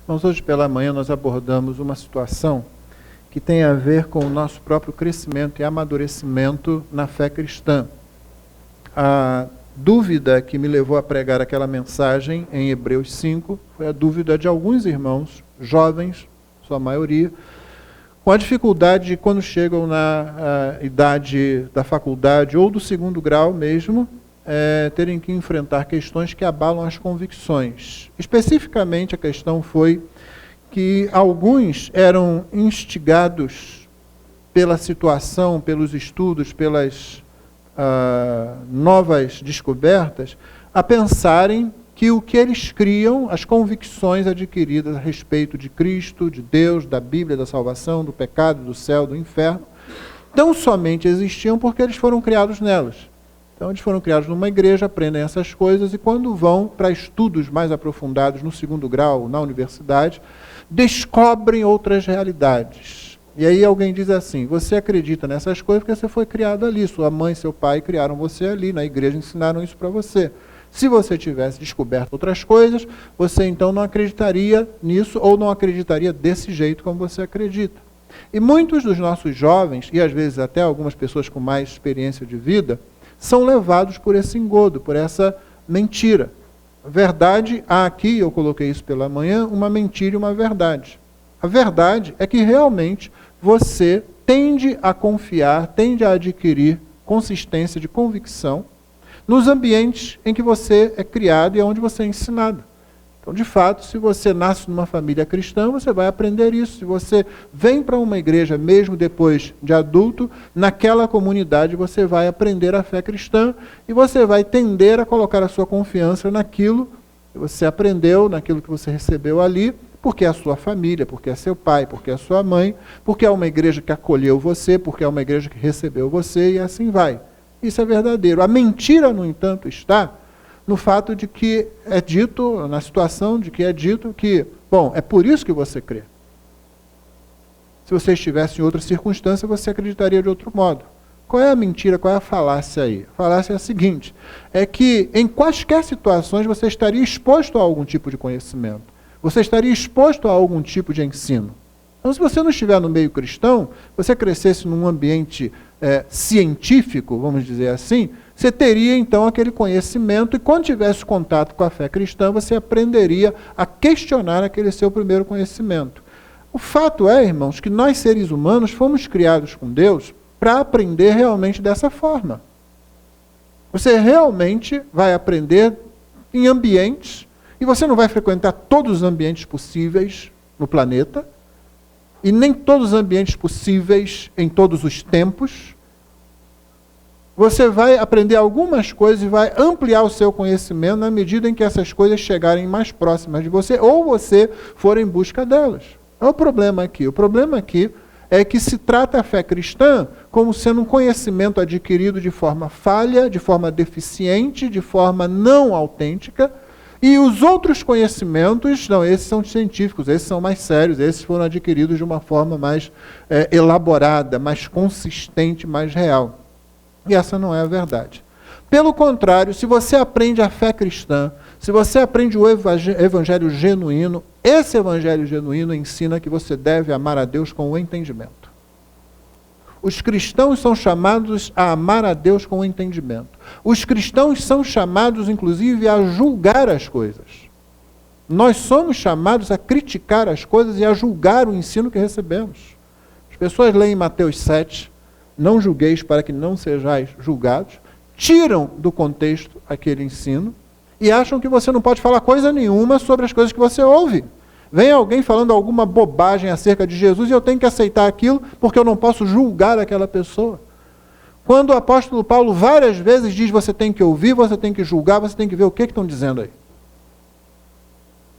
Mas hoje pela manhã nós abordamos uma situação que tem a ver com o nosso próprio crescimento e amadurecimento na fé cristã. A dúvida que me levou a pregar aquela mensagem em Hebreus 5 foi a dúvida de alguns irmãos, jovens, sua maioria, com a dificuldade de quando chegam na idade da faculdade ou do segundo grau mesmo, terem que enfrentar questões que abalam as convicções. Especificamente a questão foi que alguns eram instigados pela situação, pelos estudos, pelas novas descobertas, a pensarem que o que eles criam, as convicções adquiridas a respeito de Cristo, de Deus, da Bíblia, da salvação, do pecado, do céu, do inferno, tão somente existiam porque eles foram criados nelas. Então eles foram criados numa igreja, aprendem essas coisas e quando vão para estudos mais aprofundados no segundo grau, na universidade, descobrem outras realidades. E aí alguém diz assim, você acredita nessas coisas porque você foi criado ali, sua mãe e seu pai criaram você ali, na igreja ensinaram isso para você. Se você tivesse descoberto outras coisas, você então não acreditaria nisso ou não acreditaria desse jeito como você acredita. E muitos dos nossos jovens, e às vezes até algumas pessoas com mais experiência de vida, são levados por esse engodo, por essa mentira. A verdade, há aqui, eu coloquei isso pela manhã, uma mentira e uma verdade. A verdade é que realmente você tende a confiar, tende a adquirir consistência de convicção nos ambientes em que você é criado e onde você é ensinado. Então, de fato, se você nasce numa família cristã, você vai aprender isso. Se você vem para uma igreja, mesmo depois de adulto, naquela comunidade você vai aprender a fé cristã e você vai tender a colocar a sua confiança naquilo que você aprendeu, naquilo que você recebeu ali, porque é a sua família, porque é seu pai, porque é sua mãe, porque é uma igreja que acolheu você, porque é uma igreja que recebeu você e assim vai. Isso é verdadeiro. A mentira, no entanto, está no fato de que é dito, na situação de que é dito que, bom, é por isso que você crê. Se você estivesse em outra circunstância, você acreditaria de outro modo. Qual é a mentira, qual é a falácia aí? A falácia é a seguinte, é que em quaisquer situações você estaria exposto a algum tipo de conhecimento. Você estaria exposto a algum tipo de ensino. Então, se você não estiver no meio cristão, você crescesse num ambiente científico, vamos dizer assim, você teria então aquele conhecimento e quando tivesse contato com a fé cristã, você aprenderia a questionar aquele seu primeiro conhecimento. O fato é, irmãos, que nós seres humanos fomos criados com Deus para aprender realmente dessa forma. Você realmente vai aprender em ambientes, e você não vai frequentar todos os ambientes possíveis no planeta, e nem todos os ambientes possíveis em todos os tempos. Você vai aprender algumas coisas e vai ampliar o seu conhecimento na medida em que essas coisas chegarem mais próximas de você ou você for em busca delas. Qual é o problema aqui? O problema aqui é que se trata a fé cristã como sendo um conhecimento adquirido de forma falha, de forma deficiente, de forma não autêntica, e os outros conhecimentos, não, esses são científicos, esses são mais sérios, esses foram adquiridos de uma forma mais elaborada, mais consistente, mais real. E essa não é a verdade. Pelo contrário, se você aprende a fé cristã, se você aprende o evangelho genuíno, esse evangelho genuíno ensina que você deve amar a Deus com o entendimento. Os cristãos são chamados a amar a Deus com o entendimento. Os cristãos são chamados, inclusive, a julgar as coisas. Nós somos chamados a criticar as coisas e a julgar o ensino que recebemos. As pessoas leem Mateus 7, não julgueis para que não sejais julgados, tiram do contexto aquele ensino e acham que você não pode falar coisa nenhuma sobre as coisas que você ouve. Vem alguém falando alguma bobagem acerca de Jesus e eu tenho que aceitar aquilo porque eu não posso julgar aquela pessoa. Quando o apóstolo Paulo várias vezes diz você tem que ouvir, você tem que julgar, você tem que ver o que estão dizendo aí.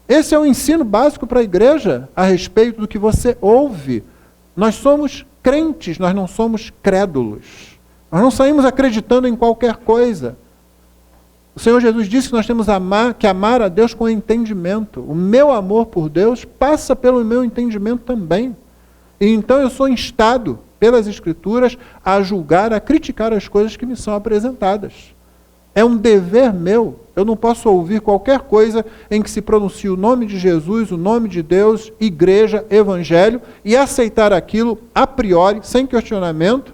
Esse é o ensino básico para a igreja a respeito do que você ouve. Nós somos crentes, nós não somos crédulos. Nós não saímos acreditando em qualquer coisa. O Senhor Jesus disse que nós temos que amar a Deus com entendimento. O meu amor por Deus passa pelo meu entendimento também. E então eu sou instado pelas Escrituras a julgar, a criticar as coisas que me são apresentadas. É um dever meu. Eu não posso ouvir qualquer coisa em que se pronuncie o nome de Jesus, o nome de Deus, igreja, evangelho, e aceitar aquilo a priori, sem questionamento,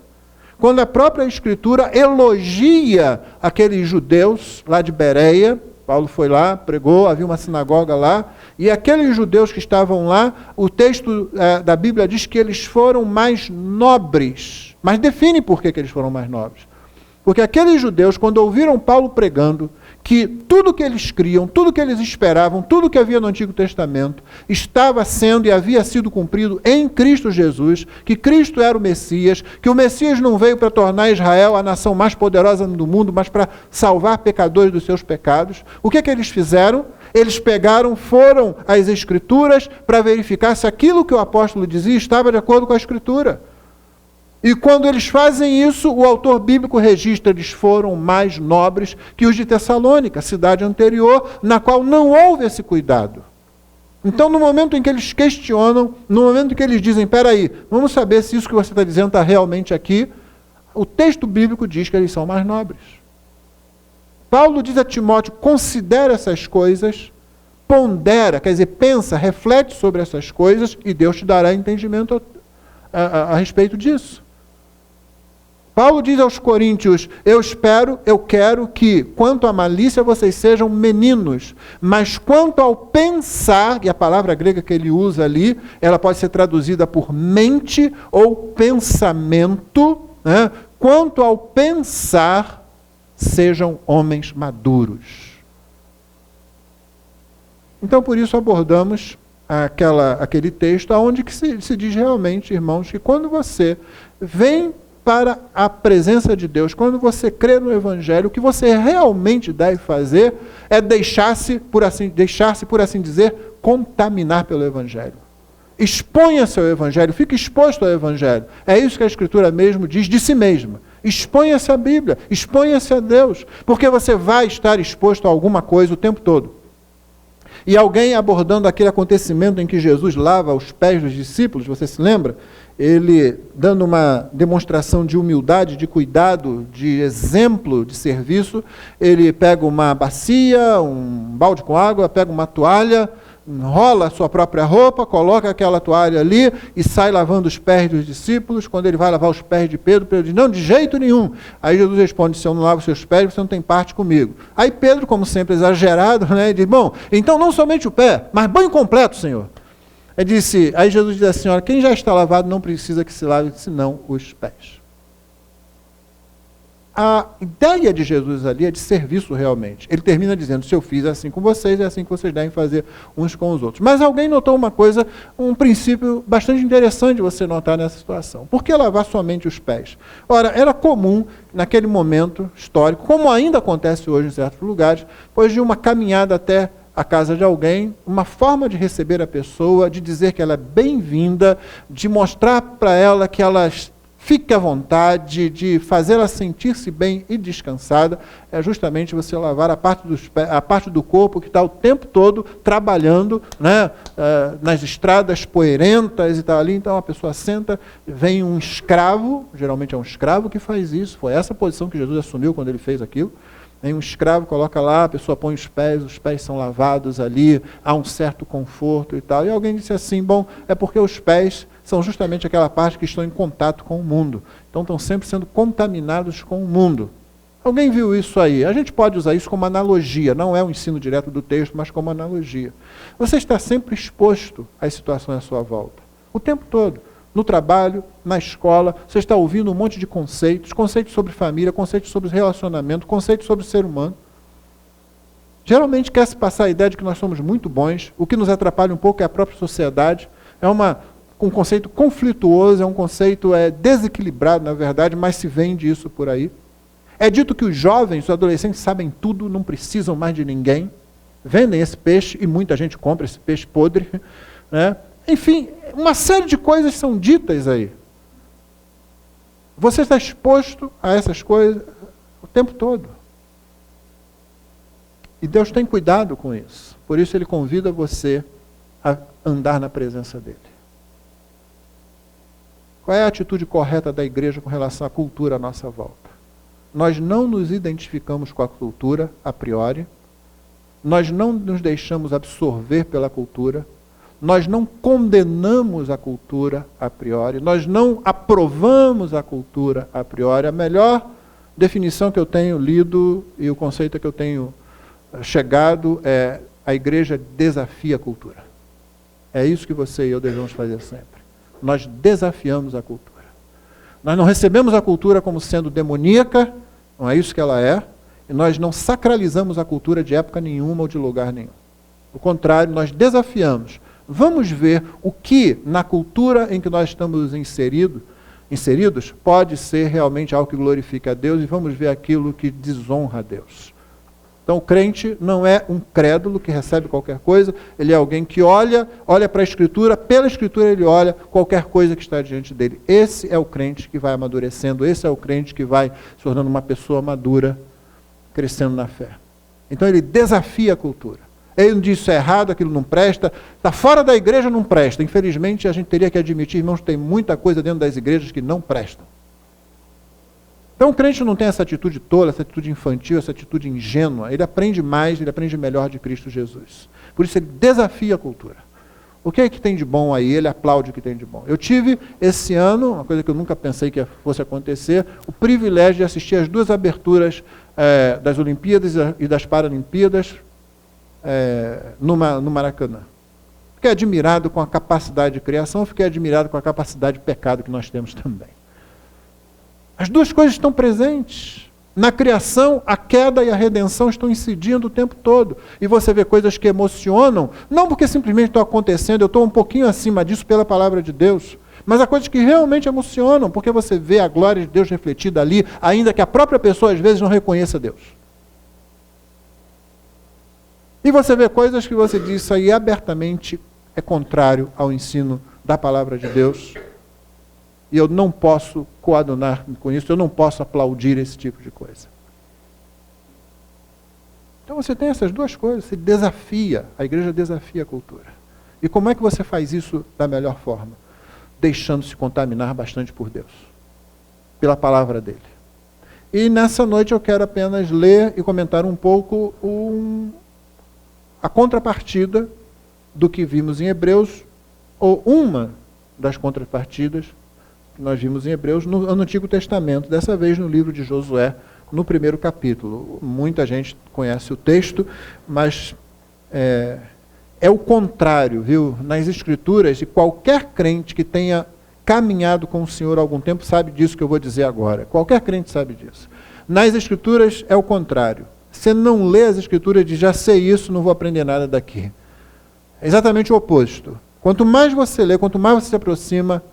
quando a própria Escritura elogia aqueles judeus lá de Bereia. Paulo foi lá, pregou, havia uma sinagoga lá, e aqueles judeus que estavam lá, o texto da Bíblia diz que eles foram mais nobres. Mas define por que eles foram mais nobres. Porque aqueles judeus, quando ouviram Paulo pregando, que tudo que eles criam, tudo que eles esperavam, tudo que havia no Antigo Testamento, estava sendo e havia sido cumprido em Cristo Jesus, que Cristo era o Messias, que o Messias não veio para tornar Israel a nação mais poderosa do mundo, mas para salvar pecadores dos seus pecados. O que eles fizeram? Eles foram às Escrituras para verificar se aquilo que o apóstolo dizia estava de acordo com a Escritura. E quando eles fazem isso, o autor bíblico registra, eles foram mais nobres que os de Tessalônica, cidade anterior, na qual não houve esse cuidado. Então, no momento em que eles questionam, no momento em que eles dizem, peraí, vamos saber se isso que você está dizendo está realmente aqui, o texto bíblico diz que eles são mais nobres. Paulo diz a Timóteo, considera essas coisas, pondera, quer dizer, pensa, reflete sobre essas coisas, e Deus te dará entendimento a respeito disso. Paulo diz aos coríntios, eu quero que, quanto à malícia, vocês sejam meninos, mas quanto ao pensar, e a palavra grega que ele usa ali, ela pode ser traduzida por mente ou pensamento, né? Quanto ao pensar, sejam homens maduros. Então, por isso, abordamos aquele texto, onde que se diz realmente, irmãos, que quando você vem para a presença de Deus, quando você crê no Evangelho, o que você realmente deve fazer é deixar-se, por assim dizer, contaminar pelo Evangelho. Exponha-se ao Evangelho, fique exposto ao Evangelho. É isso que a Escritura mesmo diz de si mesma. Exponha-se à Bíblia, exponha-se a Deus, porque você vai estar exposto a alguma coisa o tempo todo. E alguém abordando aquele acontecimento em que Jesus lava os pés dos discípulos, você se lembra? Ele dando uma demonstração de humildade, de cuidado, de exemplo de serviço, ele pega uma bacia, um balde com água, pega uma toalha, enrola a sua própria roupa, coloca aquela toalha ali e sai lavando os pés dos discípulos. Quando ele vai lavar os pés de Pedro, Pedro diz, não, de jeito nenhum. Aí Jesus responde, se eu não lavo os seus pés, você não tem parte comigo. Aí Pedro, como sempre exagerado, né, diz, bom, então não somente o pé, mas banho completo, Senhor. Aí Jesus diz assim, olha, quem já está lavado não precisa que se lave, senão os pés. A ideia de Jesus ali é de serviço realmente. Ele termina dizendo, se eu fiz assim com vocês, é assim que vocês devem fazer uns com os outros. Mas alguém notou uma coisa, um princípio bastante interessante você notar nessa situação. Por que lavar somente os pés? Ora, era comum, naquele momento histórico, como ainda acontece hoje em certos lugares, depois de uma caminhada até a casa de alguém, uma forma de receber a pessoa, de dizer que ela é bem-vinda, de mostrar para ela que ela fique à vontade, de fazê-la sentir-se bem e descansada, é justamente você lavar a parte do corpo que está o tempo todo trabalhando, né, nas estradas poeirentas e tal ali. Então a pessoa senta, vem um escravo, geralmente é um escravo que faz isso, foi essa posição que Jesus assumiu quando ele fez aquilo. Vem um escravo, coloca lá, a pessoa põe os pés são lavados ali, há um certo conforto e tal. E alguém disse assim, bom, é porque os pés são justamente aquela parte que estão em contato com o mundo. Então estão sempre sendo contaminados com o mundo. Alguém viu isso aí? A gente pode usar isso como analogia, não é um ensino direto do texto, mas como analogia. Você está sempre exposto às situações à sua volta, o tempo todo. No trabalho, na escola, você está ouvindo um monte de conceitos sobre família, conceitos sobre relacionamento, conceitos sobre o ser humano. Geralmente quer se passar a ideia de que nós somos muito bons, o que nos atrapalha um pouco é a própria sociedade. É um conceito conflituoso, é um conceito desequilibrado, na verdade, mas se vende isso por aí. É dito que os jovens, os adolescentes sabem tudo, não precisam mais de ninguém. Vendem esse peixe e muita gente compra esse peixe podre, né? Enfim, uma série de coisas são ditas aí. Você está exposto a essas coisas o tempo todo. E Deus tem cuidado com isso. Por isso Ele convida você a andar na presença dEle. Qual é a atitude correta da igreja com relação à cultura à nossa volta? nós não nos identificamos com a cultura a priori, nós não nos deixamos absorver pela cultura, nós não condenamos a cultura a priori, nós não aprovamos a cultura a priori. A melhor definição que eu tenho lido e o conceito que eu tenho chegado é: a igreja desafia a cultura. É isso que você e eu devemos fazer sempre. Nós desafiamos a cultura. Nós não recebemos a cultura como sendo demoníaca, não é isso que ela é, e nós não sacralizamos a cultura de época nenhuma ou de lugar nenhum. Ao contrário, nós desafiamos. Vamos ver o que na cultura em que nós estamos inseridos pode ser realmente algo que glorifique a Deus, e vamos ver aquilo que desonra a Deus. Então o crente não é um crédulo que recebe qualquer coisa, ele é alguém que olha para a Escritura, pela Escritura ele olha qualquer coisa que está diante dele. Esse é o crente que vai amadurecendo, esse é o crente que vai se tornando uma pessoa madura, crescendo na fé. Então ele desafia a cultura. Ele não diz isso é errado, aquilo não presta, está fora da igreja, não presta. Infelizmente a gente teria que admitir, irmãos, que tem muita coisa dentro das igrejas que não prestam. Então o crente não tem essa atitude tola, essa atitude infantil, essa atitude ingênua. Ele aprende mais, ele aprende melhor de Cristo Jesus. Por isso ele desafia a cultura. O que é que tem de bom aí? Ele aplaude o que tem de bom. Eu tive esse ano, uma coisa que eu nunca pensei que fosse acontecer, o privilégio de assistir as duas aberturas das Olimpíadas e das Paralimpíadas no Maracanã. Fiquei admirado com a capacidade de criação, fiquei admirado com a capacidade de pecado que nós temos também. As duas coisas estão presentes. Na criação, a queda e a redenção estão incidindo o tempo todo. E você vê coisas que emocionam, não porque simplesmente estão acontecendo, eu estou um pouquinho acima disso pela palavra de Deus, mas há coisas que realmente emocionam, porque você vê a glória de Deus refletida ali, ainda que a própria pessoa às vezes não reconheça Deus. E você vê coisas que você diz, isso aí abertamente é contrário ao ensino da palavra de Deus. E eu não posso coadunar com isso, eu não posso aplaudir esse tipo de coisa. Então você tem essas duas coisas, você desafia, a igreja desafia a cultura. E como é que você faz isso da melhor forma? Deixando-se contaminar bastante por Deus, pela palavra dele. E nessa noite eu quero apenas ler e comentar um pouco a contrapartida do que vimos em Hebreus, ou uma das contrapartidas que nós vimos em Hebreus no Antigo Testamento, dessa vez no livro de Josué, no primeiro capítulo. Muita gente conhece o texto, mas é o contrário, viu? Nas Escrituras, e qualquer crente que tenha caminhado com o Senhor há algum tempo sabe disso que eu vou dizer agora. Qualquer crente sabe disso. Nas Escrituras é o contrário. Você não lê as Escrituras e diz, já sei isso, não vou aprender nada daqui. É exatamente o oposto. Quanto mais você lê, quanto mais você se aproxima,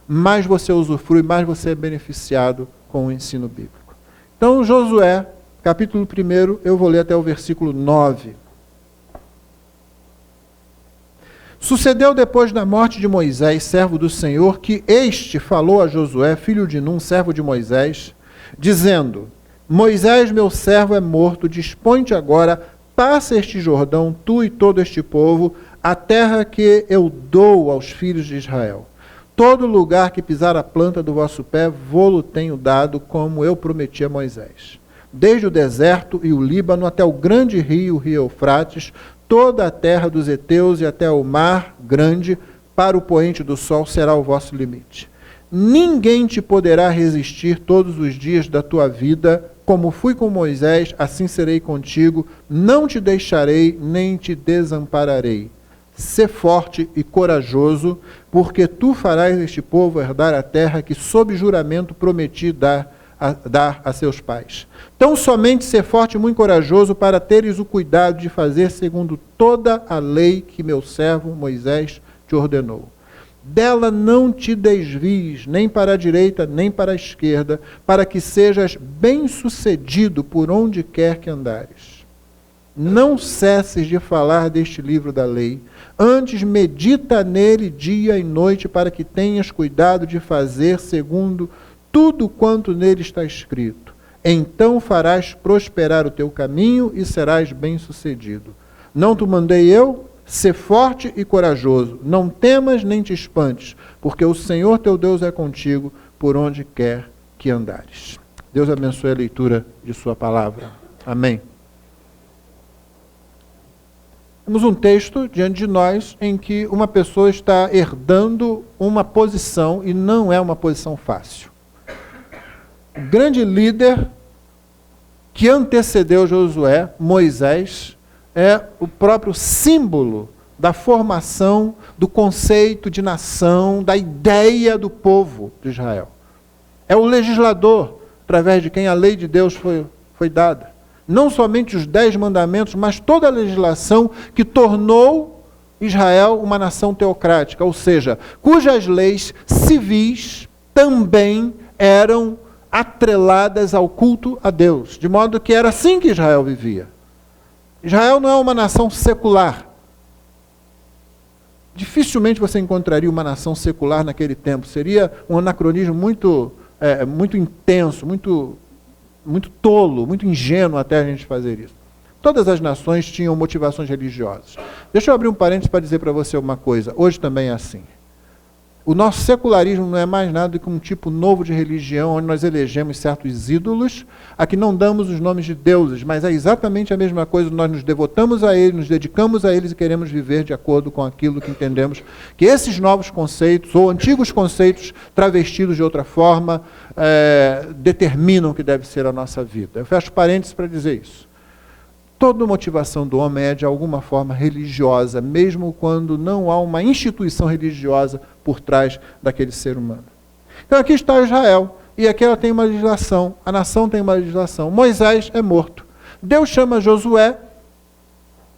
mais você usufrui, mais você é beneficiado com o ensino bíblico. Então, Josué, capítulo 1, eu vou ler até o versículo 9. Sucedeu depois da morte de Moisés, servo do Senhor, que este falou a Josué, filho de Num, servo de Moisés, dizendo: Moisés, meu servo, é morto, dispõe-te agora, passa este Jordão, tu e todo este povo, a terra que eu dou aos filhos de Israel. Todo lugar que pisar a planta do vosso pé, vô-lo tenho dado, como eu prometi a Moisés. Desde o deserto e o Líbano até o grande rio, o rio Eufrates, toda a terra dos heteus e até o mar grande, para o poente do sol será o vosso limite. Ninguém te poderá resistir todos os dias da tua vida, como fui com Moisés, assim serei contigo, não te deixarei, nem te desampararei. Sê forte e corajoso, porque tu farás este povo herdar a terra que sob juramento prometi dar a seus pais. Tão somente ser forte e muito corajoso para teres o cuidado de fazer segundo toda a lei que meu servo Moisés te ordenou. Dela não te desvies, nem para a direita, nem para a esquerda, para que sejas bem-sucedido por onde quer que andares. Não cesses de falar deste livro da lei, antes medita nele dia e noite, para que tenhas cuidado de fazer segundo tudo quanto nele está escrito. Então farás prosperar o teu caminho e serás bem-sucedido. Não te mandei eu? Sê forte e corajoso, não temas nem te espantes, porque o Senhor teu Deus é contigo por onde quer que andares. Deus abençoe a leitura de sua palavra. Amém. Temos um texto diante de nós em que uma pessoa está herdando uma posição e não é uma posição fácil. O grande líder que antecedeu Josué, Moisés, é o próprio símbolo da formação do conceito de nação, da ideia do povo de Israel. É o legislador, através de quem a lei de Deus foi dada. Não somente os 10 mandamentos, mas toda a legislação que tornou Israel uma nação teocrática, ou seja, cujas leis civis também eram atreladas ao culto a Deus, de modo que era assim que Israel vivia. Israel não é uma nação secular. Dificilmente você encontraria uma nação secular naquele tempo. Seria um anacronismo muito intenso, muito tolo, muito ingênuo até a gente fazer isso. Todas as nações tinham motivações religiosas. Deixa eu abrir um parênteses para dizer para você uma coisa. Hoje também é assim. O nosso secularismo não é mais nada do que um tipo novo de religião, onde nós elegemos certos ídolos, a que não damos os nomes de deuses, mas é exatamente a mesma coisa, nós nos devotamos a eles, nos dedicamos a eles e queremos viver de acordo com aquilo que entendemos, que esses novos conceitos, ou antigos conceitos travestidos de outra forma, determinam o que deve ser a nossa vida. Eu fecho parênteses para dizer isso. Toda motivação do homem é de alguma forma religiosa, mesmo quando não há uma instituição religiosa por trás daquele ser humano. Então aqui está Israel, e aqui ela tem uma legislação, a nação tem uma legislação. Moisés é morto. Deus chama Josué,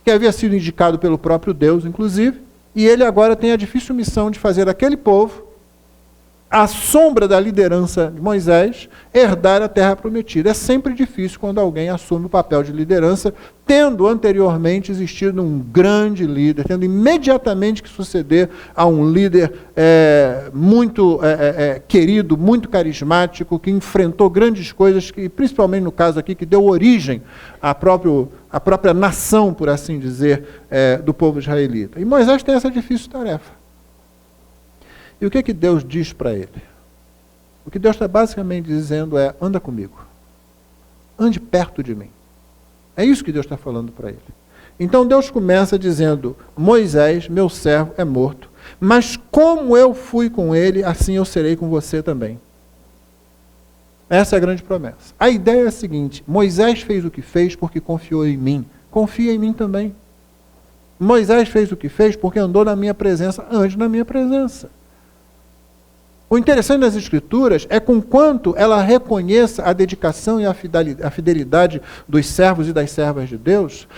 que havia sido indicado pelo próprio Deus, inclusive, e ele agora tem a difícil missão de fazer aquele povo, à sombra da liderança de Moisés, herdar a terra prometida. É sempre difícil quando alguém assume o papel de liderança, tendo anteriormente existido um grande líder, tendo imediatamente que suceder a um líder muito querido, muito carismático, que enfrentou grandes coisas, que, principalmente no caso aqui, que deu origem à própria nação, por assim dizer, do povo israelita. E Moisés tem essa difícil tarefa. E o que Deus diz para ele? O que Deus está basicamente dizendo é, anda comigo. Ande perto de mim. É isso que Deus está falando para ele. Então Deus começa dizendo, Moisés, meu servo, é morto, mas como eu fui com ele, assim eu serei com você também. Essa é a grande promessa. A ideia é a seguinte, Moisés fez o que fez porque confiou em mim. Confia em mim também. Moisés fez o que fez porque andou na minha presença, ande na minha presença. O interessante das Escrituras é com quanto ela reconheça a dedicação e a fidelidade dos servos e das servas de Deus,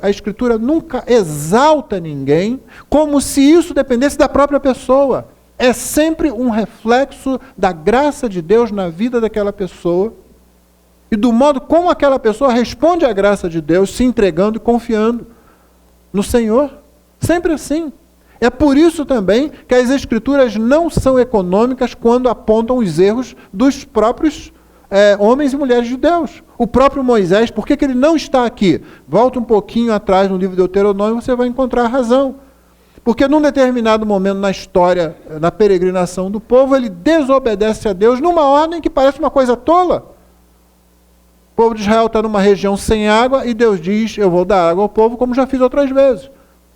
a Escritura nunca exalta ninguém como se isso dependesse da própria pessoa. É sempre um reflexo da graça de Deus na vida daquela pessoa e do modo como aquela pessoa responde à graça de Deus, se entregando e confiando no Senhor. Sempre assim. É por isso também que as Escrituras não são econômicas quando apontam os erros dos próprios homens e mulheres de Deus. O próprio Moisés, por que ele não está aqui? Volta um pouquinho atrás no livro de Deuteronômio, você vai encontrar a razão. Porque num determinado momento na história, na peregrinação do povo, ele desobedece a Deus numa ordem que parece uma coisa tola. O povo de Israel está numa região sem água e Deus diz, eu vou dar água ao povo como já fiz outras vezes.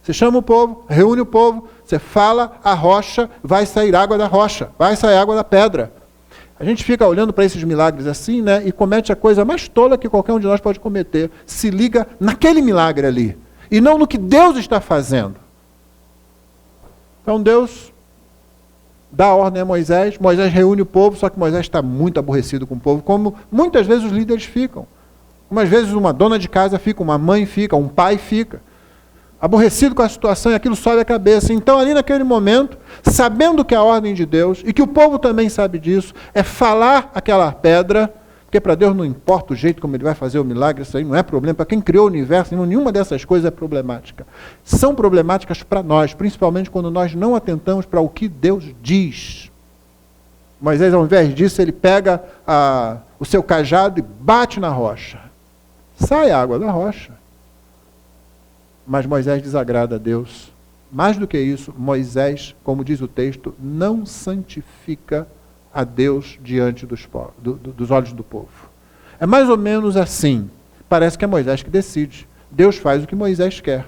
Você chama o povo, reúne o povo, você fala a rocha, vai sair água da rocha, vai sair água da pedra. A gente fica olhando para esses milagres assim, né, e comete a coisa mais tola que qualquer um de nós pode cometer. Se liga naquele milagre ali, e não no que Deus está fazendo. Então Deus dá a ordem a Moisés, Moisés reúne o povo, só que Moisés está muito aborrecido com o povo, como muitas vezes os líderes ficam. Umas vezes uma dona de casa fica, uma mãe fica, um pai fica. Aborrecido com a situação e aquilo sobe a cabeça. Então, ali naquele momento, sabendo que é a ordem de Deus, e que o povo também sabe disso, é falar aquela pedra, porque para Deus não importa o jeito como ele vai fazer o milagre, isso aí não é problema. Para quem criou o universo, nenhuma dessas coisas é problemática. São problemáticas para nós, principalmente quando nós não atentamos para o que Deus diz. Moisés, ao invés disso, ele pega o seu cajado e bate na rocha. Sai água da rocha. Mas Moisés desagrada a Deus. Mais do que isso, Moisés, como diz o texto, não santifica a Deus diante dos olhos do povo. É mais ou menos assim. Parece que é Moisés que decide. Deus faz o que Moisés quer.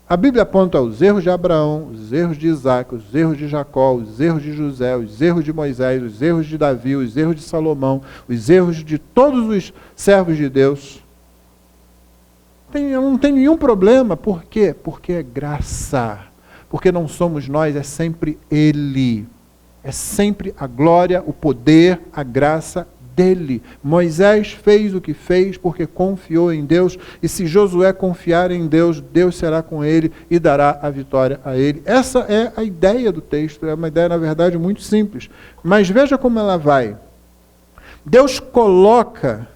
A Bíblia aponta os erros de Abraão, os erros de Isaac, os erros de Jacó, os erros de José, os erros de Moisés, os erros de Davi, os erros de Salomão, os erros de todos os servos de Deus. Não tem nenhum problema. Por quê? Porque é graça. Porque não somos nós, é sempre Ele. É sempre a glória, o poder, a graça dele. Moisés fez o que fez porque confiou em Deus, e se Josué confiar em Deus, Deus será com ele e dará a vitória a ele. Essa é a ideia do texto, é uma ideia, na verdade, muito simples. Mas veja como ela vai. Deus coloca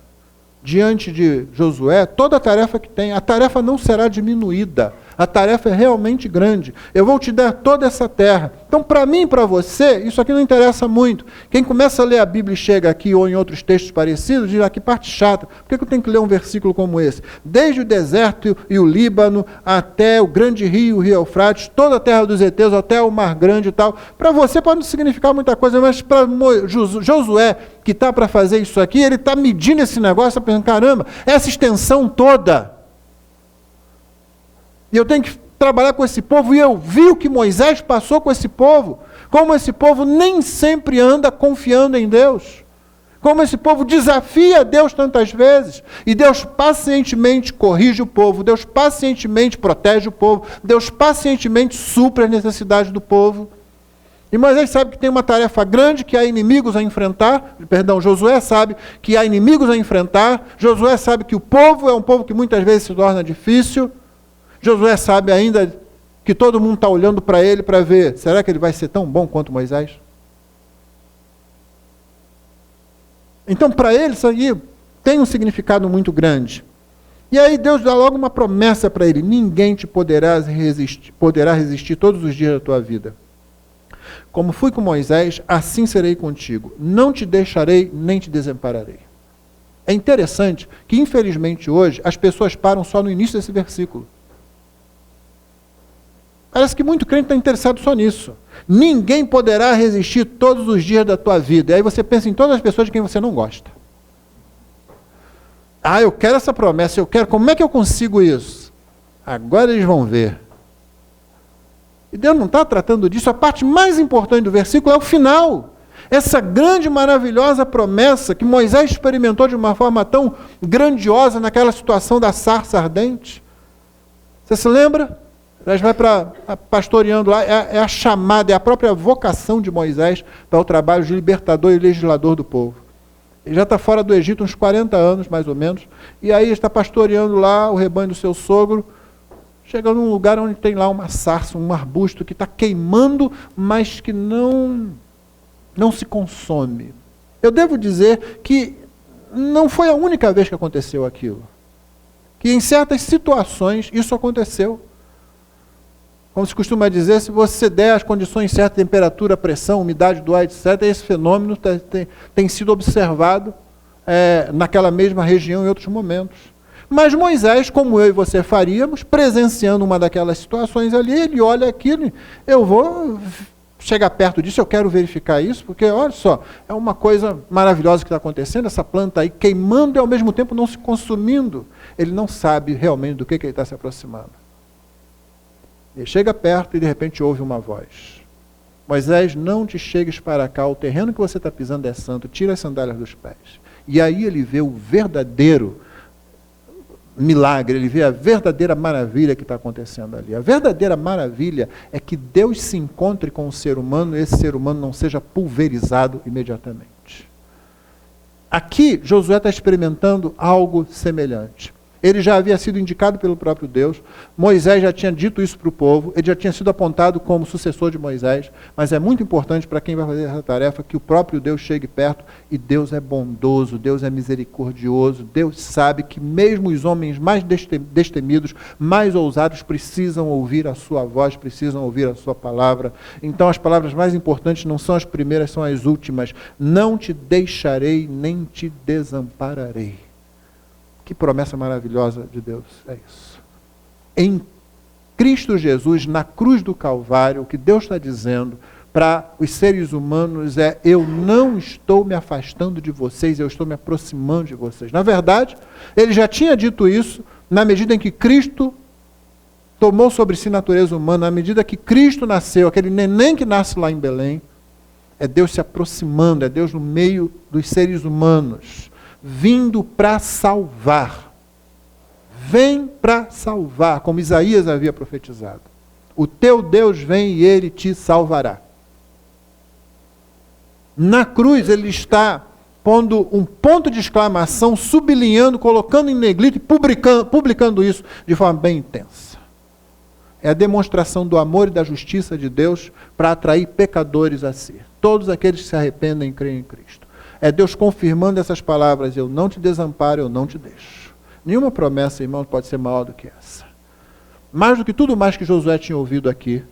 diante de Josué toda a tarefa que tem. A tarefa não será diminuída. A tarefa é realmente grande. Eu vou te dar toda essa terra. Então, para mim e para você, isso aqui não interessa muito. Quem começa a ler a Bíblia e chega aqui, ou em outros textos parecidos, diz, que parte chata. Por que eu tenho que ler um versículo como esse? Desde o deserto e o Líbano, até o grande rio, o rio Eufrates, toda a terra dos heteus, até o Mar Grande e tal. Para você pode não significar muita coisa, mas para Josué, que está para fazer isso aqui, ele está medindo esse negócio, está pensando, caramba, essa extensão toda. E eu tenho que trabalhar com esse povo, e eu vi o que Moisés passou com esse povo, como esse povo nem sempre anda confiando em Deus, como esse povo desafia Deus tantas vezes, e Deus pacientemente corrige o povo, Deus pacientemente protege o povo, Deus pacientemente supre as necessidades do povo. E Moisés sabe que tem uma tarefa grande, que há inimigos a enfrentar, Josué sabe que há inimigos a enfrentar, Josué sabe que o povo é um povo que muitas vezes se torna difícil, Josué sabe ainda que todo mundo está olhando para ele para ver, será que ele vai ser tão bom quanto Moisés? Então, para ele, isso aí tem um significado muito grande. E aí Deus dá logo uma promessa para ele, ninguém te poderá resistir todos os dias da tua vida. Como fui com Moisés, assim serei contigo. Não te deixarei, nem te desampararei. É interessante que, infelizmente, hoje, as pessoas param só no início desse versículo. Parece que muito crente está interessado só nisso. Ninguém poderá resistir todos os dias da tua vida. E aí você pensa em todas as pessoas de quem você não gosta. Eu quero essa promessa, eu quero. Como é que eu consigo isso? Agora eles vão ver. E Deus não está tratando disso. A parte mais importante do versículo é o final. Essa grande, maravilhosa promessa que Moisés experimentou de uma forma tão grandiosa naquela situação da sarça ardente. Você se lembra? Ele vai pastoreando lá, é a chamada, é a própria vocação de Moisés para o trabalho de libertador e legislador do povo. Ele já está fora do Egito uns 40 anos, mais ou menos, e aí está pastoreando lá o rebanho do seu sogro, chega num lugar onde tem lá uma sarça, um arbusto que está queimando, mas que não se consome. Eu devo dizer que não foi a única vez que aconteceu aquilo. Que em certas situações isso aconteceu. Como se costuma dizer, se você der as condições certas, temperatura, pressão, umidade do ar, etc., esse fenômeno tem sido observado naquela mesma região em outros momentos. Mas Moisés, como eu e você faríamos, presenciando uma daquelas situações ali, ele olha aquilo, eu vou chegar perto disso, eu quero verificar isso, porque olha só, é uma coisa maravilhosa que está acontecendo, essa planta aí queimando e ao mesmo tempo não se consumindo. Ele não sabe realmente do que ele está se aproximando. Ele chega perto e de repente ouve uma voz. Moisés, não te chegues para cá, o terreno que você está pisando é santo, tira as sandálias dos pés. E aí ele vê o verdadeiro milagre, ele vê a verdadeira maravilha que está acontecendo ali. A verdadeira maravilha é que Deus se encontre com o ser humano e esse ser humano não seja pulverizado imediatamente. Aqui, Josué está experimentando algo semelhante. Ele já havia sido indicado pelo próprio Deus, Moisés já tinha dito isso para o povo, ele já tinha sido apontado como sucessor de Moisés, mas é muito importante para quem vai fazer essa tarefa que o próprio Deus chegue perto, e Deus é bondoso, Deus é misericordioso, Deus sabe que mesmo os homens mais destemidos, mais ousados, precisam ouvir a sua voz, precisam ouvir a sua palavra. Então as palavras mais importantes não são as primeiras, são as últimas. Não te deixarei, nem te desampararei. Que promessa maravilhosa de Deus é isso. Em Cristo Jesus, na cruz do Calvário, o que Deus está dizendo, para os seres humanos é: eu não estou me afastando de vocês, eu estou me aproximando de vocês. Na verdade, ele já tinha dito isso na medida em que Cristo tomou sobre si natureza humana, na medida que Cristo nasceu, aquele neném que nasce lá em Belém, é Deus se aproximando, é Deus no meio dos seres humanos, vindo para salvar. Vem para salvar, como Isaías havia profetizado. O teu Deus vem e ele te salvará. Na cruz ele está pondo um ponto de exclamação, sublinhando, colocando em negrito e publicando isso de forma bem intensa. É a demonstração do amor e da justiça de Deus para atrair pecadores a si. Todos aqueles que se arrependem e creem em Cristo. É Deus confirmando essas palavras: eu não te desamparo, eu não te deixo. Nenhuma promessa, irmão, pode ser maior do que essa. Mais do que tudo mais que Josué tinha ouvido aqui,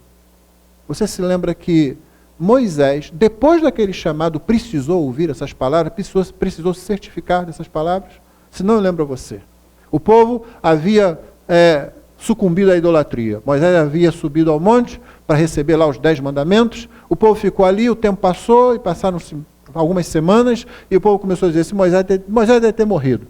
você se lembra que Moisés, depois daquele chamado, precisou ouvir essas palavras, precisou se certificar dessas palavras? Se não, lembra você. O povo havia sucumbido à idolatria. Moisés havia subido ao monte para receber lá os 10 mandamentos. O povo ficou ali, o tempo passou, e passaram-se algumas semanas, e o povo começou a dizer: esse Moisés deve ter morrido.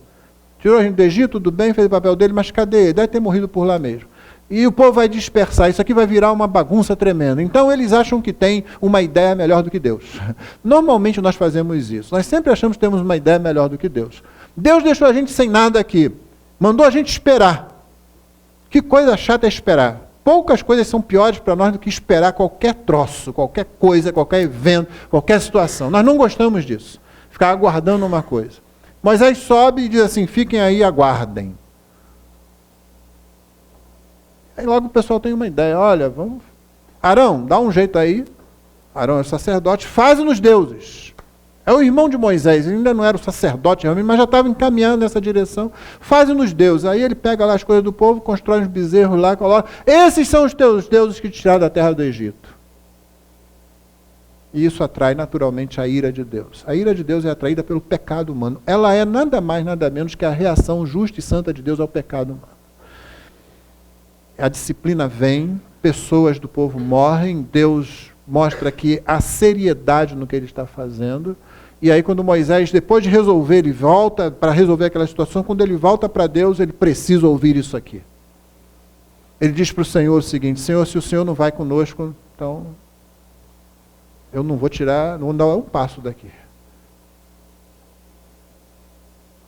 Tirou a gente do Egito, tudo bem, fez o papel dele, mas cadê ele? Deve ter morrido por lá mesmo. E o povo vai dispersar, isso aqui vai virar uma bagunça tremenda. Então eles acham que tem uma ideia melhor do que Deus. Normalmente nós fazemos isso. Nós sempre achamos que temos uma ideia melhor do que Deus. Deus deixou a gente sem nada aqui. Mandou a gente esperar. Que coisa chata é esperar. Poucas coisas são piores para nós do que esperar qualquer troço, qualquer coisa, qualquer evento, qualquer situação. Nós não gostamos disso. Ficar aguardando uma coisa. Moisés sobe e diz assim: fiquem aí, aguardem. Aí logo o pessoal tem uma ideia: olha, vamos... Arão, dá um jeito aí. Arão é o sacerdote, faze-nos deuses. É o irmão de Moisés, ele ainda não era o sacerdote, mas já estava encaminhando nessa direção. Faze-nos deuses. Aí ele pega lá as coisas do povo, constrói uns bezerros lá, coloca: esses são os teus deuses que te tiraram da terra do Egito. E isso atrai naturalmente a ira de Deus. A ira de Deus é atraída pelo pecado humano. Ela é nada mais, nada menos que a reação justa e santa de Deus ao pecado humano. A disciplina vem, pessoas do povo morrem, Deus mostra que há seriedade no que ele está fazendo. E aí quando Moisés, depois de resolver, ele volta para resolver aquela situação, quando ele volta para Deus, ele precisa ouvir isso aqui. Ele diz para o Senhor o seguinte: Senhor, se o Senhor não vai conosco, então eu não vou tirar, não vou dar um passo daqui.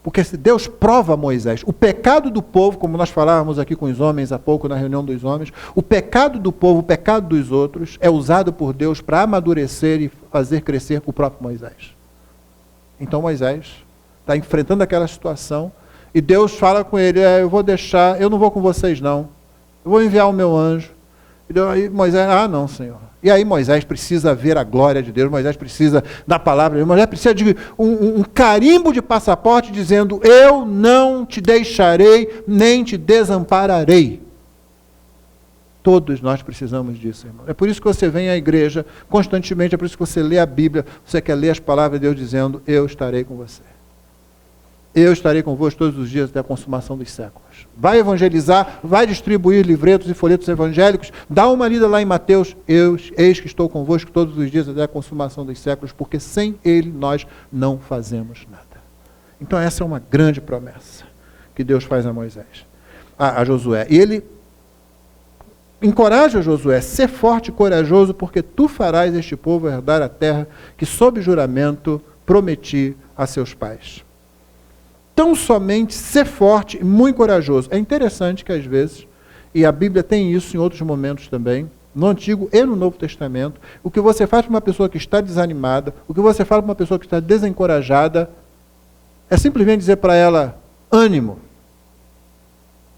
Porque se Deus prova a Moisés, o pecado do povo, como nós falávamos aqui com os homens há pouco na reunião dos homens, o pecado do povo, o pecado dos outros, é usado por Deus para amadurecer e fazer crescer o próprio Moisés. Então Moisés está enfrentando aquela situação e Deus fala com ele: eu vou deixar, eu não vou com vocês não, eu vou enviar o meu anjo. E aí Moisés: não, Senhor. E aí Moisés precisa ver a glória de Deus, Moisés precisa da palavra de Deus, Moisés precisa de um carimbo de passaporte dizendo: eu não te deixarei, nem te desampararei. Todos nós precisamos disso, irmão. É por isso que você vem à igreja constantemente, é por isso que você lê a Bíblia, você quer ler as palavras de Deus dizendo: eu estarei com você. Eu estarei convosco todos os dias até a consumação dos séculos. Vai evangelizar, vai distribuir livretos e folhetos evangélicos, dá uma lida lá em Mateus: eis que estou convosco todos os dias até a consumação dos séculos, porque sem ele nós não fazemos nada. Então essa é uma grande promessa que Deus faz a Moisés, a Josué. E ele encoraja Josué: ser forte e corajoso, porque tu farás este povo herdar a terra que sob juramento prometi a seus pais. Tão somente ser forte e muito corajoso. É interessante que às vezes, e a Bíblia tem isso em outros momentos também, no Antigo e no Novo Testamento, o que você faz para uma pessoa que está desanimada, o que você fala para uma pessoa que está desencorajada, é simplesmente dizer para ela: ânimo.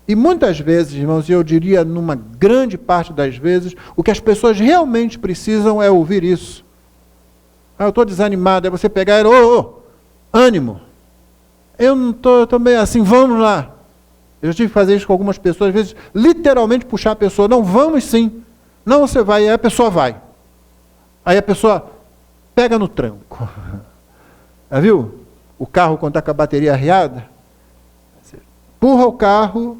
E muitas vezes, irmãos, e eu diria numa grande parte das vezes, o que as pessoas realmente precisam é ouvir isso. Eu estou desanimado, é você pegar e ânimo. Eu não estou meio assim, vamos lá. Eu já tive que fazer isso com algumas pessoas, às vezes, literalmente puxar a pessoa: não, vamos sim. Não, você vai, e aí a pessoa vai. Aí a pessoa pega no tranco. Já viu? O carro quando está com a bateria arriada, você empurra o carro.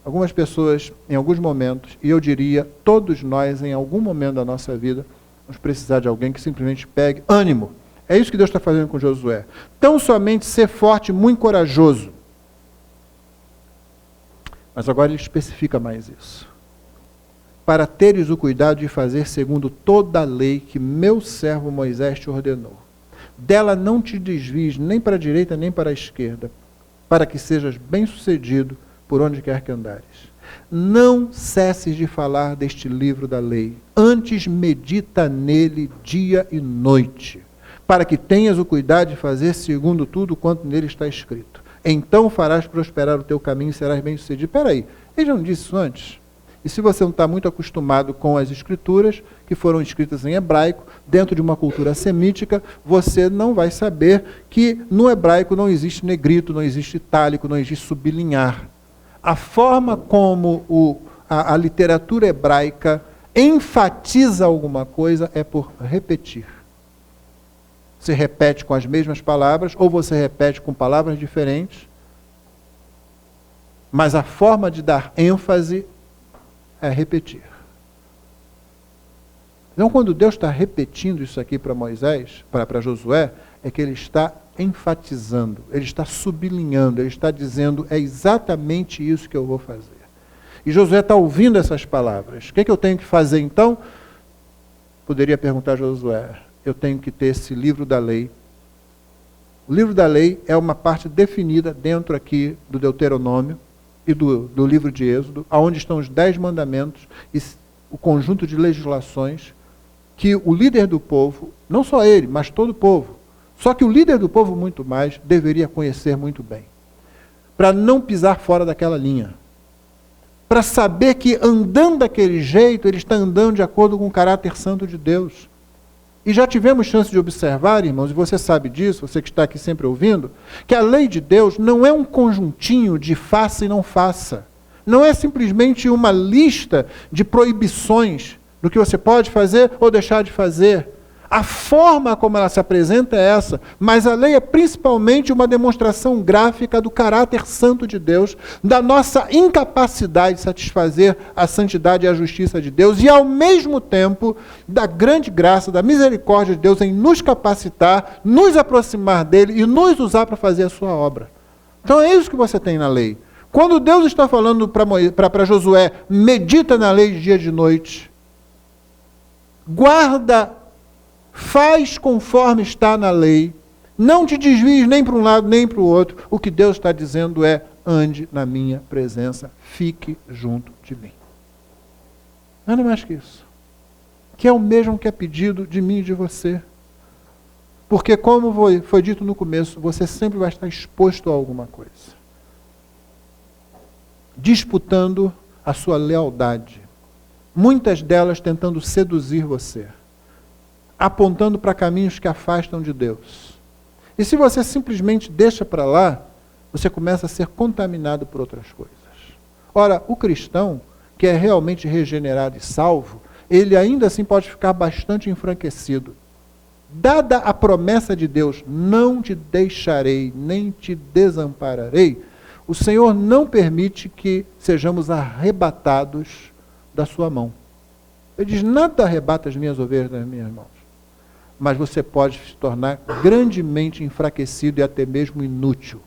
Algumas pessoas, em alguns momentos, e eu diria, todos nós, em algum momento da nossa vida, Vamos precisar de alguém que simplesmente pegue ânimo. É isso que Deus está fazendo com Josué. Tão somente ser forte e muito corajoso. Mas agora ele especifica mais isso. Para teres o cuidado de fazer segundo toda a lei que meu servo Moisés te ordenou. Dela não te desvies nem para a direita nem para a esquerda, para que sejas bem-sucedido por onde quer que andares. Não cesses de falar deste livro da lei, antes medita nele dia e noite, para que tenhas o cuidado de fazer segundo tudo quanto nele está escrito. Então farás prosperar o teu caminho e serás bem-sucedido. Espera aí, ele já não disse isso antes? E se você não está muito acostumado com as escrituras, que foram escritas em hebraico, dentro de uma cultura semítica, você não vai saber que no hebraico não existe negrito, não existe itálico, não existe sublinhar. A forma como a literatura hebraica enfatiza alguma coisa é por repetir. Você repete com as mesmas palavras, ou você repete com palavras diferentes, mas a forma de dar ênfase é repetir. Então, quando Deus está repetindo isso aqui para Moisés, para Josué, é que ele está enfatizando, ele está sublinhando, ele está dizendo, é exatamente isso que eu vou fazer. E Josué está ouvindo essas palavras. O que eu tenho que fazer então? Poderia perguntar a Josué, eu tenho que ter esse livro da lei. O livro da lei é uma parte definida dentro aqui do Deuteronômio e do livro de Êxodo, onde estão os 10 mandamentos e o conjunto de legislações que o líder do povo, não só ele, mas todo o povo, só que o líder do povo muito mais, deveria conhecer muito bem. Para não pisar fora daquela linha. Para saber que andando daquele jeito, ele está andando de acordo com o caráter santo de Deus. E já tivemos chance de observar, irmãos, e você sabe disso, você que está aqui sempre ouvindo, que a lei de Deus não é um conjuntinho de faça e não faça. Não é simplesmente uma lista de proibições do que você pode fazer ou deixar de fazer. A forma como ela se apresenta é essa, mas a lei é principalmente uma demonstração gráfica do caráter santo de Deus, da nossa incapacidade de satisfazer a santidade e a justiça de Deus, e ao mesmo tempo da grande graça, da misericórdia de Deus em nos capacitar, nos aproximar dele e nos usar para fazer a sua obra. Então é isso que você tem na lei. Quando Deus está falando para Josué, medita na lei de dia e de noite, guarda, faz conforme está na lei, não te desvies nem para um lado nem para o outro. O que Deus está dizendo é, ande na minha presença, fique junto de mim. Nada mais que isso. Que é o mesmo que é pedido de mim e de você. Porque como foi dito no começo, você sempre vai estar exposto a alguma coisa. Disputando a sua lealdade. Muitas delas tentando seduzir você. Apontando para caminhos que afastam de Deus. E se você simplesmente deixa para lá, você começa a ser contaminado por outras coisas. Ora, o cristão, que é realmente regenerado e salvo, ele ainda assim pode ficar bastante enfraquecido. Dada a promessa de Deus, não te deixarei, nem te desampararei, o Senhor não permite que sejamos arrebatados da sua mão. Ele diz, nada arrebata as minhas ovelhas das minhas mãos. Mas você pode se tornar grandemente enfraquecido e até mesmo inútil.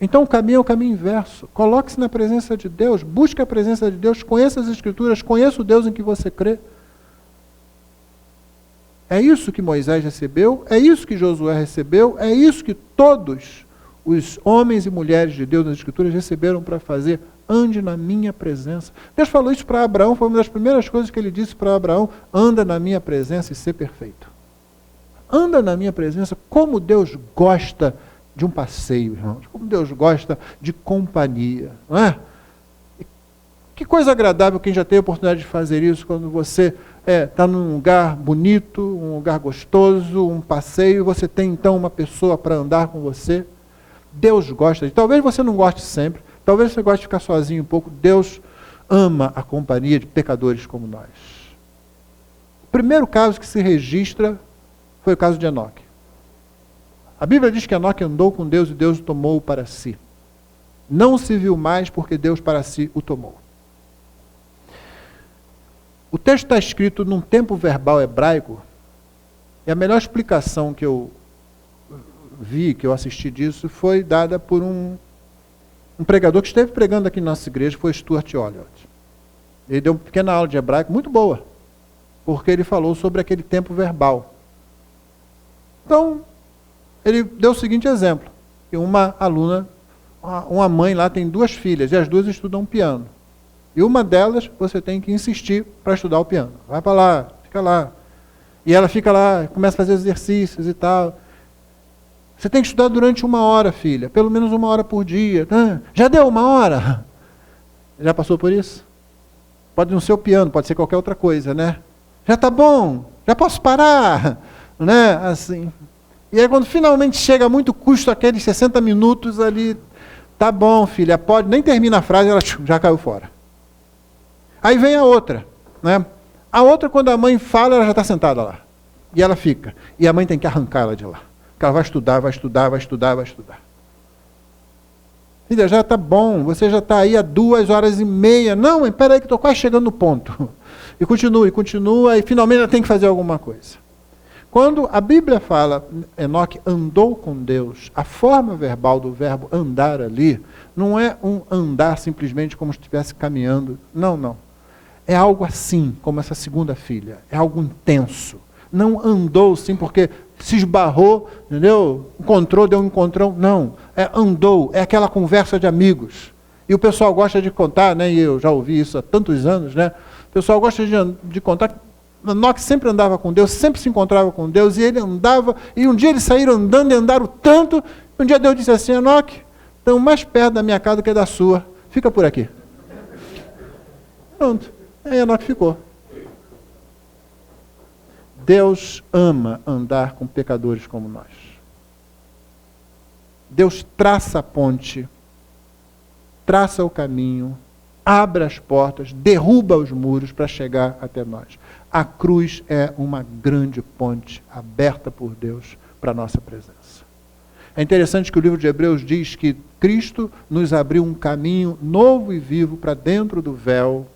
Então o caminho é o caminho inverso. Coloque-se na presença de Deus, busque a presença de Deus, conheça as Escrituras, conheça o Deus em que você crê. É isso que Moisés recebeu, é isso que Josué recebeu, é isso que todos os homens e mulheres de Deus nas Escrituras receberam para fazer. Ande na minha presença. Deus falou isso para Abraão, foi uma das primeiras coisas que ele disse para Abraão, anda na minha presença e ser perfeito. Anda na minha presença, como Deus gosta de um passeio, irmãos, como Deus gosta de companhia, não é? Que coisa agradável quem já teve a oportunidade de fazer isso, quando você está num lugar bonito, um lugar gostoso, um passeio, você tem então uma pessoa para andar com você. Deus gosta de, talvez você não goste sempre, talvez você goste de ficar sozinho um pouco. Deus ama a companhia de pecadores como nós. O primeiro caso que se registra foi o caso de Enoque. A Bíblia diz que Enoque andou com Deus e Deus o tomou para si. Não se viu mais porque Deus para si o tomou. O texto está escrito num tempo verbal hebraico, e a melhor explicação que eu vi, que eu assisti disso, foi dada por um pregador que esteve pregando aqui na nossa igreja, foi Stuart Olliott. Ele deu uma pequena aula de hebraico, muito boa, porque ele falou sobre aquele tempo verbal. Então, ele deu o seguinte exemplo, que uma aluna, uma mãe lá tem 2 filhas, e as 2 estudam piano. E uma delas, você tem que insistir para estudar o piano. Vai para lá, fica lá. E ela fica lá, começa a fazer exercícios e tal. Você tem que estudar durante 1 hora, filha. Pelo menos 1 hora por dia. Já deu 1 hora? Já passou por isso? Pode não ser o piano, pode ser qualquer outra coisa, né? Já está bom? Já posso parar? Né? Assim. E aí quando finalmente chega a muito custo aqueles 60 minutos ali, tá bom, filha, pode, nem termina a frase, ela já caiu fora. Aí vem a outra, né? A outra, quando a mãe fala, ela já está sentada lá. E ela fica. E a mãe tem que arrancar ela de lá. Porque ela vai estudar, vai estudar, vai estudar, vai estudar. Filha, já está bom, você já está aí há 2h30. Não, mãe, peraí que estou quase chegando no ponto. E continua, e finalmente ela tem que fazer alguma coisa. Quando a Bíblia fala, Enoque andou com Deus, a forma verbal do verbo andar ali, não é um andar simplesmente como se estivesse caminhando. Não, não. É algo assim, como essa segunda filha. É algo intenso. Não andou sim porque se esbarrou, entendeu? Encontrou, deu um encontrão. Não. É andou. É aquela conversa de amigos. E o pessoal gosta de contar, né? E eu já ouvi isso há tantos anos, né? O pessoal gosta de contar que Enoque sempre andava com Deus, sempre se encontrava com Deus, e ele andava, e um dia eles saíram andando e andaram tanto, um dia Deus disse assim, Enoque, estão mais perto da minha casa do que da sua, fica por aqui. Pronto. Aí Enoque ficou. Deus ama andar com pecadores como nós. Deus traça a ponte, traça o caminho, abre as portas, derruba os muros para chegar até nós. A cruz é uma grande ponte aberta por Deus para a nossa presença. É interessante que o livro de Hebreus diz que Cristo nos abriu um caminho novo e vivo para dentro do véu,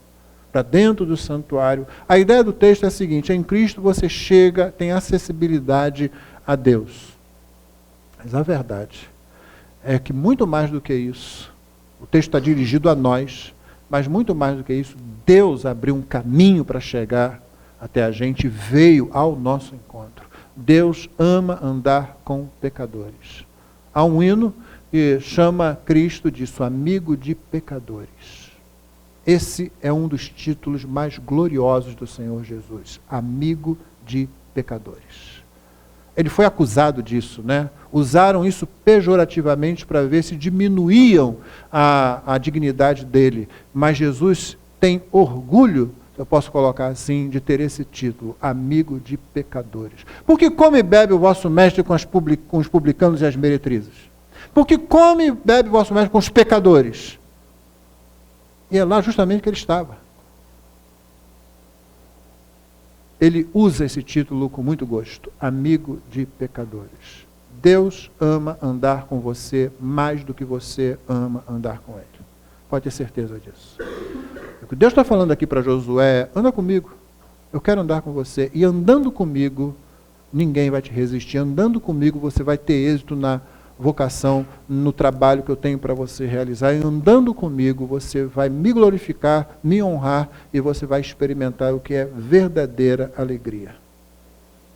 para dentro do santuário. A ideia do texto é a seguinte, em Cristo você chega, tem acessibilidade a Deus. Mas a verdade é que muito mais do que isso, o texto está dirigido a nós, mas muito mais do que isso, Deus abriu um caminho para chegar até a gente, veio ao nosso encontro. Deus ama andar com pecadores. Há um hino que chama Cristo disso, amigo de pecadores. Esse é um dos títulos mais gloriosos do Senhor Jesus, amigo de pecadores. Ele foi acusado disso, né? Usaram isso pejorativamente para ver se diminuíam a dignidade dele. Mas Jesus tem orgulho, eu posso colocar assim, de ter esse título, amigo de pecadores. Por que come e bebe o vosso mestre com os publicanos e as meretrizes? Por que come e bebe o vosso mestre com os pecadores? E é lá justamente que ele estava. Ele usa esse título com muito gosto, amigo de pecadores. Deus ama andar com você mais do que você ama andar com ele. Pode ter certeza disso. O que Deus está falando aqui para Josué, anda comigo, eu quero andar com você. E andando comigo, ninguém vai te resistir. Andando comigo, você vai ter êxito na vocação, no trabalho que eu tenho para você realizar. E andando comigo, você vai me glorificar, me honrar, e você vai experimentar o que é verdadeira alegria.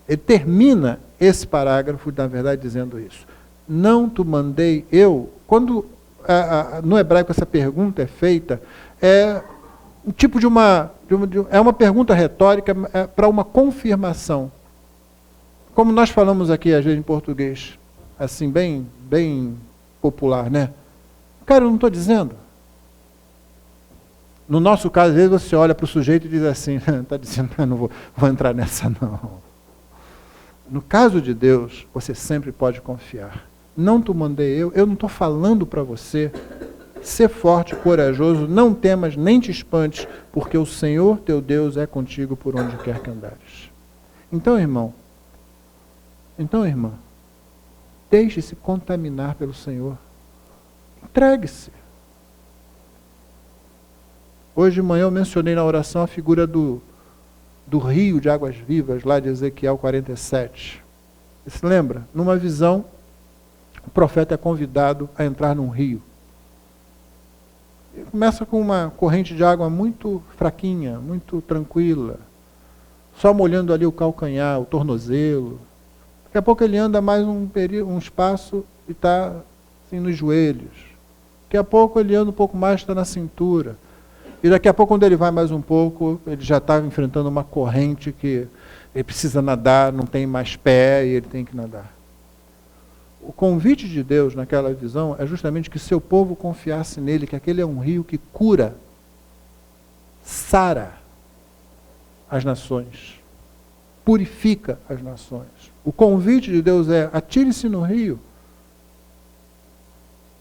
Ele termina esse parágrafo, na verdade, dizendo isso. Não te mandei eu... Quando no hebraico essa pergunta é feita, é um tipo é uma pergunta retórica para uma confirmação. Como nós falamos aqui, às vezes, em português, assim, bem popular, né? Cara, eu não estou dizendo. No nosso caso, às vezes você olha para o sujeito e diz assim, está dizendo, não vou entrar nessa não. No caso de Deus, você sempre pode confiar. Não te mandei eu não estou falando para você. Ser forte, corajoso, não temas nem te espantes, porque o Senhor teu Deus é contigo por onde quer que andares. Então, irmã, deixe-se contaminar pelo Senhor. Entregue-se. Hoje de manhã eu mencionei na oração a figura do do rio de águas vivas, lá de Ezequiel 47. Você se lembra? Numa visão, o profeta é convidado a entrar num rio. Ele começa com uma corrente de água muito fraquinha, muito tranquila, só molhando ali o calcanhar, o tornozelo. Daqui a pouco ele anda mais um espaço e está assim, nos joelhos. Daqui a pouco ele anda um pouco mais, está na cintura. E daqui a pouco, quando ele vai mais um pouco, ele já está enfrentando uma corrente que ele precisa nadar, não tem mais pé e ele tem que nadar. O convite de Deus naquela visão é justamente que seu povo confiasse nele, que aquele é um rio que cura, sara as nações, purifica as nações. O convite de Deus é: atire-se no rio,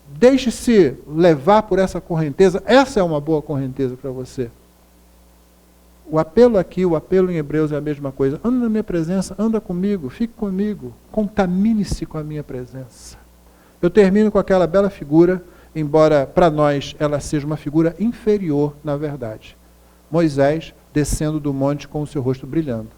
deixe-se levar por essa correnteza. Essa é uma boa correnteza para você. O apelo aqui, o apelo em Hebreus é a mesma coisa. Anda na minha presença, anda comigo, fique comigo, contamine-se com a minha presença. Eu termino com aquela bela figura, embora para nós ela seja uma figura inferior, na verdade. Moisés descendo do monte com o seu rosto brilhando.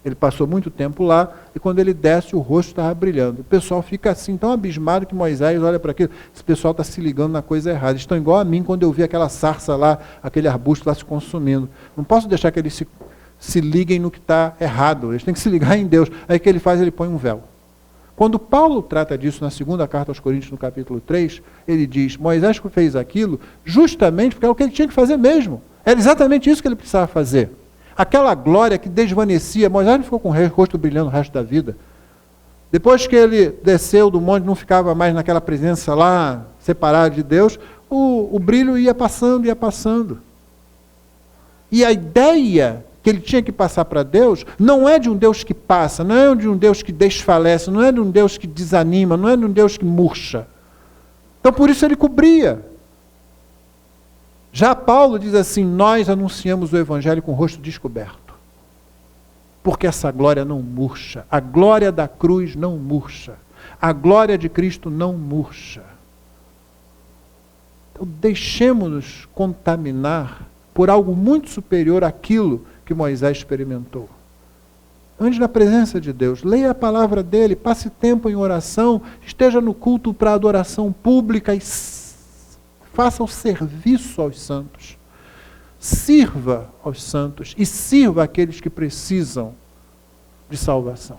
Ele passou muito tempo lá, e quando ele desce, o rosto estava brilhando. O pessoal fica assim, tão abismado, que Moisés olha para aquilo. Esse pessoal está se ligando na coisa errada. Eles estão igual a mim, quando eu vi aquela sarça lá, aquele arbusto lá se consumindo. Não posso deixar que eles se liguem no que está errado. Eles têm que se ligar em Deus. Aí o que ele faz? Ele põe um véu. Quando Paulo trata disso na segunda carta aos Coríntios, no capítulo 3, ele diz: Moisés fez aquilo justamente porque é o que ele tinha que fazer mesmo. Era exatamente isso que ele precisava fazer. Aquela glória que desvanecia, Moisés não ficou com o rosto brilhando o resto da vida. Depois que ele desceu do monte, não ficava mais naquela presença lá, separado de Deus, o brilho ia passando, ia passando. E a ideia que ele tinha que passar para Deus, não é de um Deus que passa, não é de um Deus que desfalece, não é de um Deus que desanima, não é de um Deus que murcha. Então por isso ele cobria. Já Paulo diz assim: nós anunciamos o Evangelho com o rosto descoberto, porque essa glória não murcha, a glória da cruz não murcha, a glória de Cristo não murcha. Então deixemos-nos contaminar por algo muito superior àquilo que Moisés experimentou. Ande na presença de Deus, leia a palavra dele, passe tempo em oração, esteja no culto para adoração pública e faça o serviço aos santos. Sirva aos santos e sirva aqueles que precisam de salvação.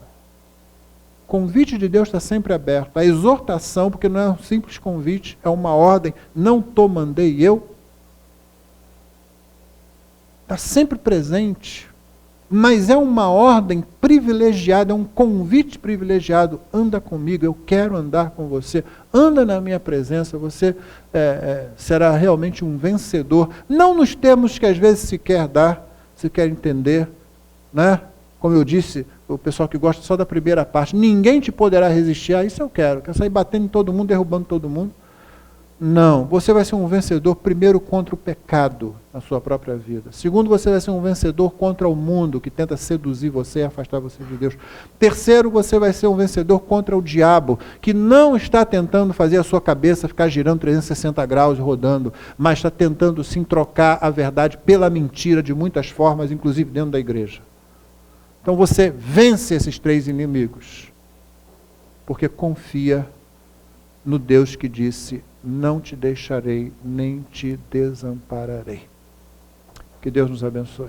O convite de Deus está sempre aberto. A exortação, porque não é um simples convite, é uma ordem. Não te mandei eu. Está sempre presente. Mas é uma ordem privilegiada, é um convite privilegiado. Anda comigo, eu quero andar com você. Anda na minha presença, você será realmente um vencedor. Não nos termos que às vezes se quer dar, se quer entender, né? Como eu disse, o pessoal que gosta só da primeira parte, ninguém te poderá resistir. Isso eu quero sair batendo em todo mundo, derrubando todo mundo. Não, você vai ser um vencedor primeiro contra o pecado na sua própria vida. Segundo, você vai ser um vencedor contra o mundo que tenta seduzir você e afastar você de Deus. Terceiro, você vai ser um vencedor contra o diabo, que não está tentando fazer a sua cabeça ficar girando 360 graus e rodando, mas está tentando sim trocar a verdade pela mentira de muitas formas, inclusive dentro da igreja. Então você vence esses três inimigos, porque confia no Deus que disse: não te deixarei, nem te desampararei. Que Deus nos abençoe.